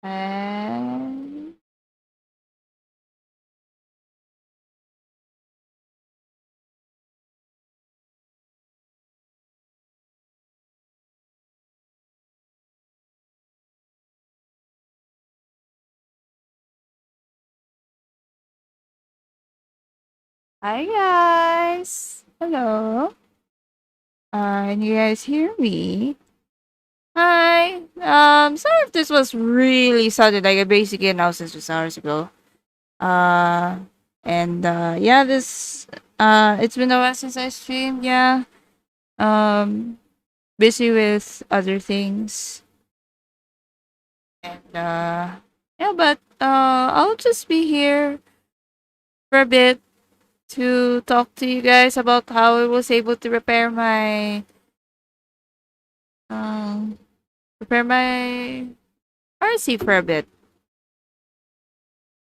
And hi guys. Hello. Can you guys hear me? Hi. Sorry if this was really sudden. Like I basically announced this just hours ago. Uh, yeah, it's been a while since I streamed. Yeah. Um, busy with other things, and yeah, but I'll just be here for a bit to talk to you guys about how I was able to um repair my RC for a bit.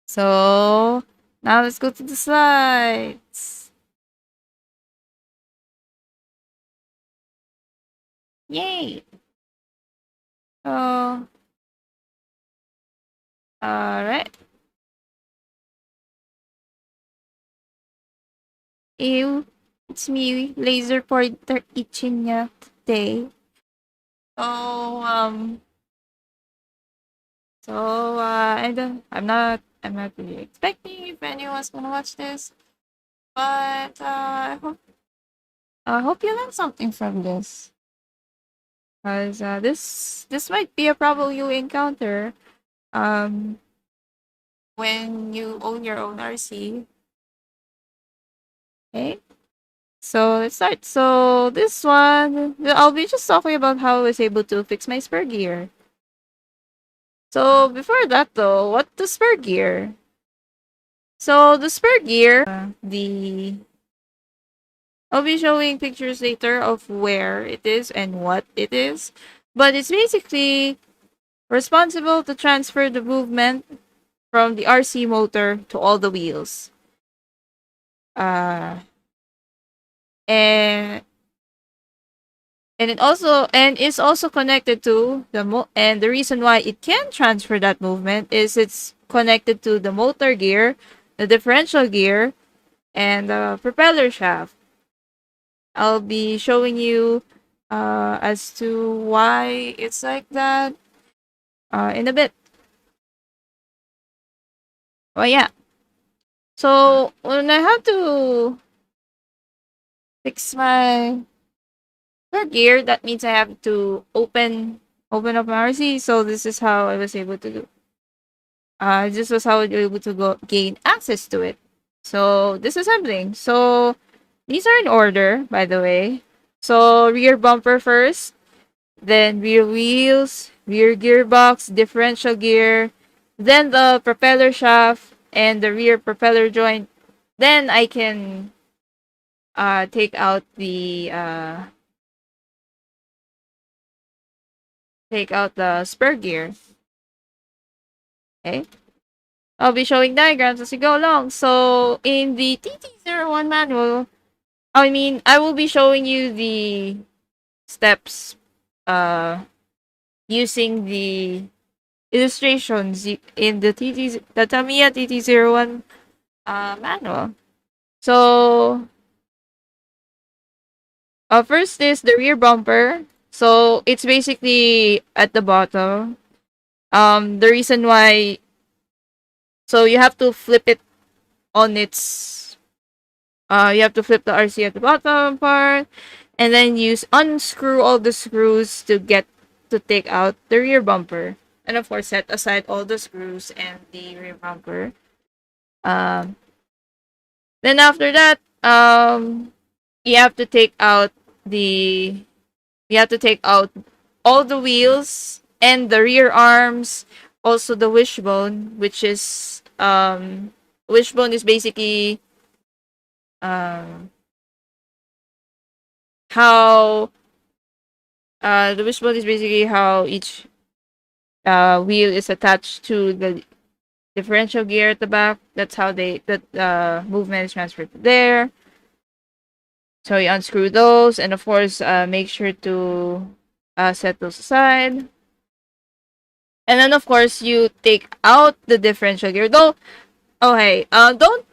So now let's go to the slides. Yay! Oh, all right. Ew, it's me, Laser Pointer Ichinya today. Oh, I'm not really expecting if anyone's gonna watch this, but I hope you learn something from this, because this might be a problem you encounter, um, when you own your own RC. Okay, so let's start. So this one, I'll be just talking about how I was able to fix my Spur Gear. So before that though, what the Spur Gear? So the Spur Gear, the I'll be showing pictures later of where it is and what it is, but it's basically responsible to transfer the movement from the RC motor to all the wheels. Uh, and and is also connected to and the reason why it can transfer that movement is it's connected to the motor gear, the differential gear, and the propeller shaft. I'll be showing you as to why it's like that in a bit. Well, yeah. So when I have to fix my third gear, that means I have to open up my RC. So this is how I was able to do. This was how I was able to gain access to it. So disassembling. So these are in order, by the way. So rear bumper first, then rear wheels, rear gearbox, differential gear, then the propeller shaft and the rear propeller joint. Then I can take out the spur gear. Okay. I'll be showing diagrams as we go along. So in the TT01 manual, I will be showing you the steps using the illustrations in the Tamiya TT01 manual. So first is the rear bumper. So it's basically at the bottom. The reason why, so you have to flip it on its you have to flip the RC at the bottom part, and then unscrew all the screws to take out the rear bumper, and of course set aside all the screws and the rear bumper. Um, then after that, you have to take out the you have to take out all the wheels and the rear arms, also the wishbone, wishbone is basically um how the wishbone is basically how each wheel is attached to differential gear at the back. That's how the movement is transferred to there. So you unscrew those, and of course, make sure to set those aside. And then, of course, you take out the differential gear. Though, oh hey, don't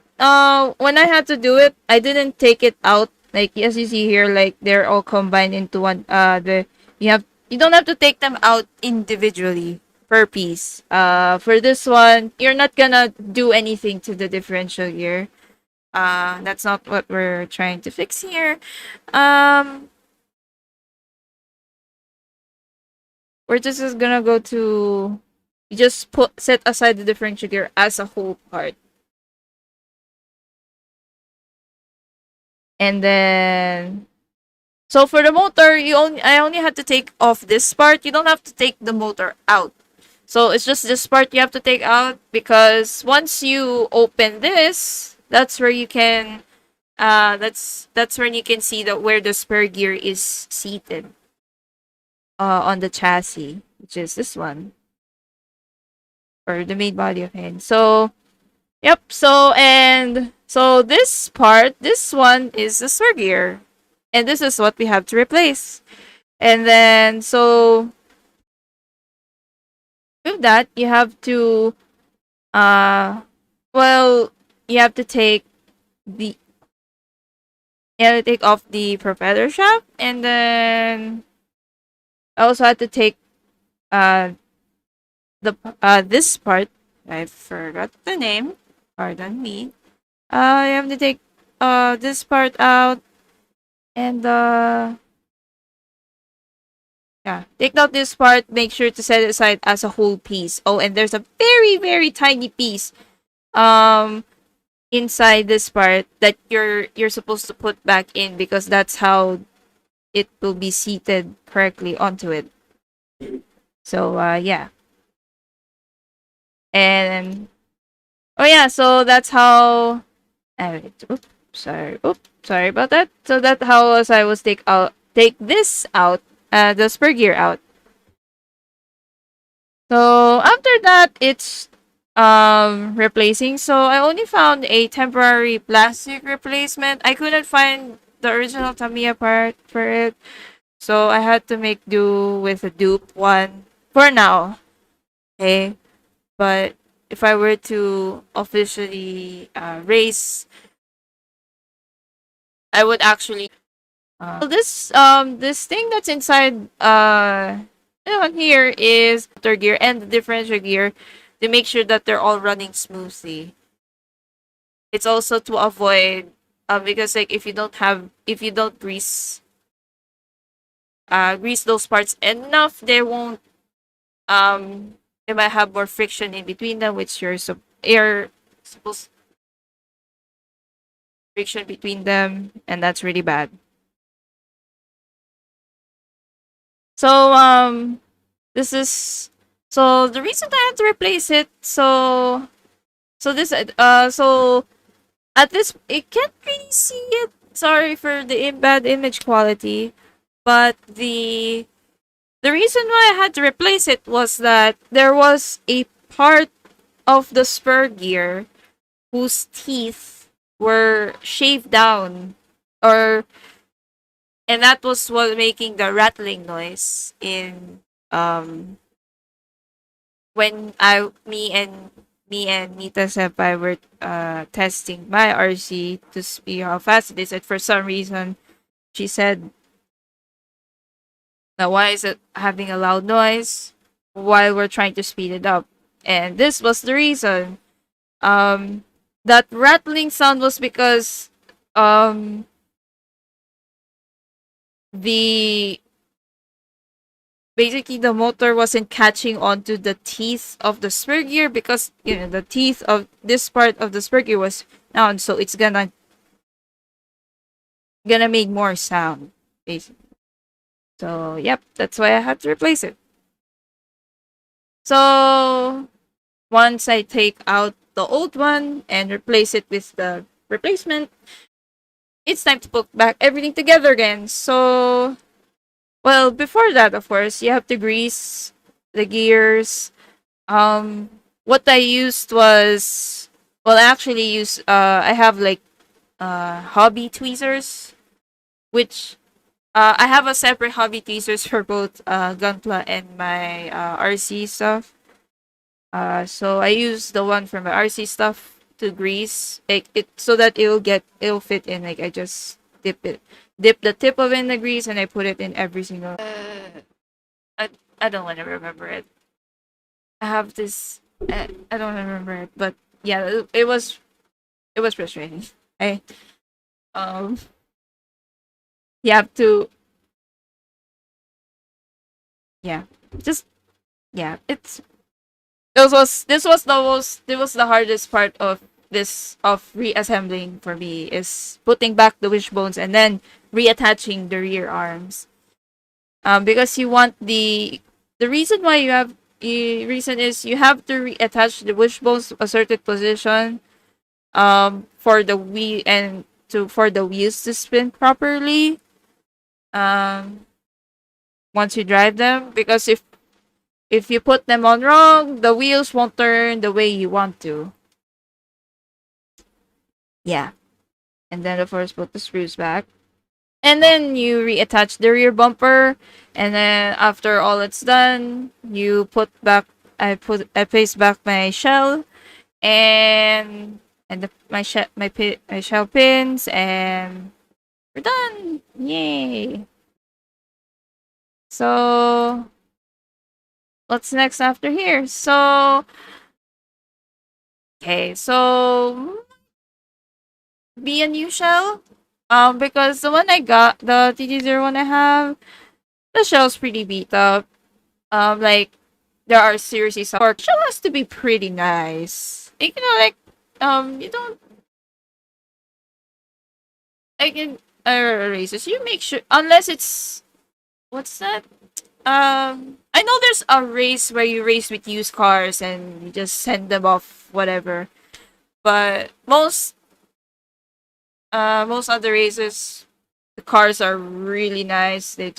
when I had to do it, I didn't take it out. Like as you see here, like they're all combined into one. You don't have to take them out individually per piece. For this one, you're not gonna do anything to the differential gear. That's not what we're trying to fix here. Um, we're just gonna go to, you just set aside the differential gear as a whole part. And then, so for the motor, I only had to take off this part. You don't have to take the motor out. So it's just this part you have to take out, because once you open this, that's where you can that's when you can see that where the spur gear is seated on the chassis, which is this one, or the main body of it. So yep, so this part, this one is the spur gear, and this is what we have to replace. And then so with that, you have to well, you have to take the you have to take off the propeller shaft, and then I also had to take the this part. I forgot the name. Pardon me. You have to take this part out, and yeah, take out this part. Make sure to set it aside as a whole piece. Oh, and there's a very very tiny piece inside this part that you're supposed to put back in, because that's how it will be seated correctly onto it. So yeah. And oh yeah, so that's how oops, sorry about that. So that's how I was take this out, the spur gear out. So after that, it's replacing. So I only found a temporary plastic replacement. I couldn't find the original Tamiya part for it, so I had to make do with a dupe one for now. Okay, but if I were to officially race, I would actually this thing that's inside here is motor gear and the differential gear, to make sure that they're all running smoothly. It's also to avoid because like if you don't grease those parts enough, they might have more friction in between them, which you're supposed friction between them, and that's really bad. So this is so the reason I had to replace it. So at this, it can't really see it. Sorry for the bad image quality, but the reason why I had to replace it was that there was a part of the spur gear whose teeth were shaved down, or and that was what making the rattling noise in when me and Nita Senpai were testing my RC to see how fast it is. And for some reason, she said, "Now why is it having a loud noise while we're trying to speed it up?" And this was the reason. That rattling sound was because the basically the motor wasn't catching onto the teeth of the spur gear, because the teeth of this part of the spur gear was down, so it's gonna make more sound basically. So yep, that's why I had to replace it. So once I take out the old one and replace it with the replacement, it's time to put back everything together again. So well, before that, of course, you have to grease the gears. what I used was, well, I actually use I have like hobby tweezers, which I have a separate hobby tweezers for both Gunpla and my RC stuff. So I use the one for my RC stuff to grease it so that it'll fit in. Like I just dip the tip of it in the grease, and I put it in every single. I I don't want to remember it. I have this. I don't remember it, but yeah, it was frustrating. I um you have to, yeah, just yeah. This was the hardest part of this of reassembling for me, is putting back the wishbones and then reattaching the rear arms. Because you want the reason why you have the reason is you have to reattach the wishbones to a certain position for the wheel and to for the wheels to spin properly um once you drive them, because if you put them on wrong, the wheels won't turn the way you want to. Yeah. And then of course put the screws back. And then you reattach the rear bumper, and then after all it's done, you put back I place back my shell and my shell pins, and we're done. Yay. So what's next after here? So okay, so be a new shell. Because the one I got, the TT01 I have, the shell's pretty beat up. Like there are seriously some shell has to be pretty nice. Like, you know, like you don't like in races. You make sure unless it's what's that? I know there's a race where you race with used cars and you just send them off whatever. But most other races, the cars are really nice. They're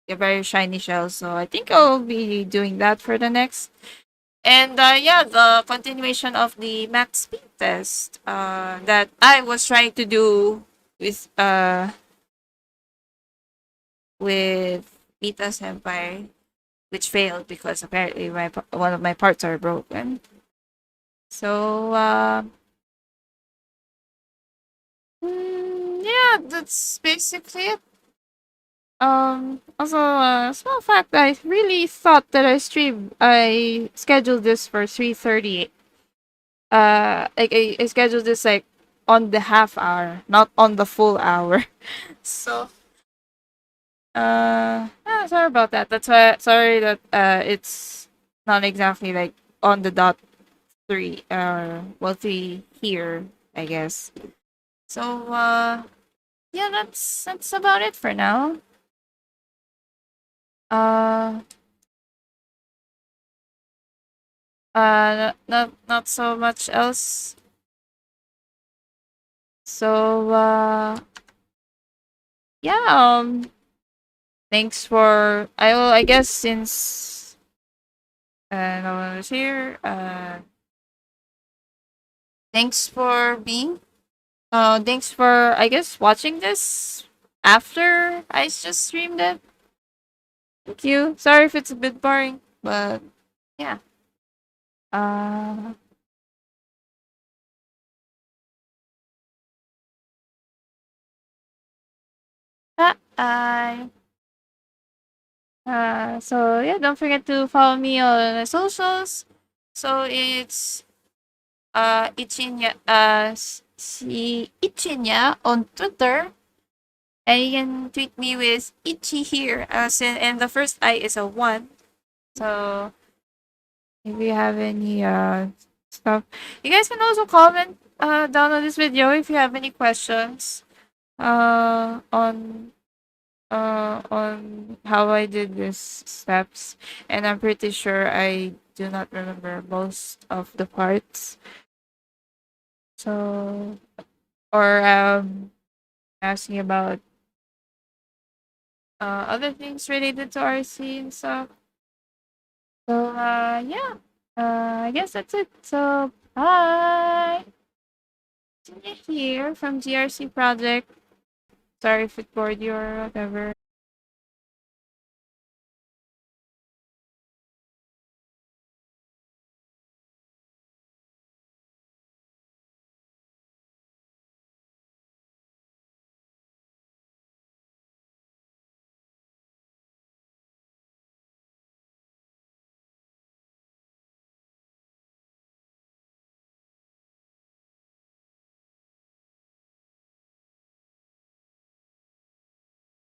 very shiny shells. So I think I'll be doing that for the next. And yeah, the continuation of the max speed test that I was trying to do with with Mita Senpai, which failed because apparently one of my parts are broken. So yeah, that's basically it. Also, a small fact, I really thought that I scheduled this for 3:30. Like I scheduled this like on the half hour, not on the full hour. So, sorry about that. That's why, sorry that, it's not exactly like on the dot three, well, three here, I guess. So, yeah, that's about it for now. Uh, not so much else. So, yeah, thanks for I guess since no one was here, thanks for being thanks for I guess watching this after I just streamed it. Thank you. Sorry if it's a bit boring, but yeah. Uh bye. So yeah, don't forget to follow me on the socials. So it's Ichinya Ichinya on Twitter, and you can tweet me with Ichi here. And the first I is a one. So if you have any stuff, you guys can also comment down on this video if you have any questions on how I did these steps. And I'm pretty sure I do not remember most of the parts. So or asking about other things related to RC and stuff. So yeah. I guess that's it. So, bye! Ichinya here from GRC Project. Sorry if it bored you or whatever.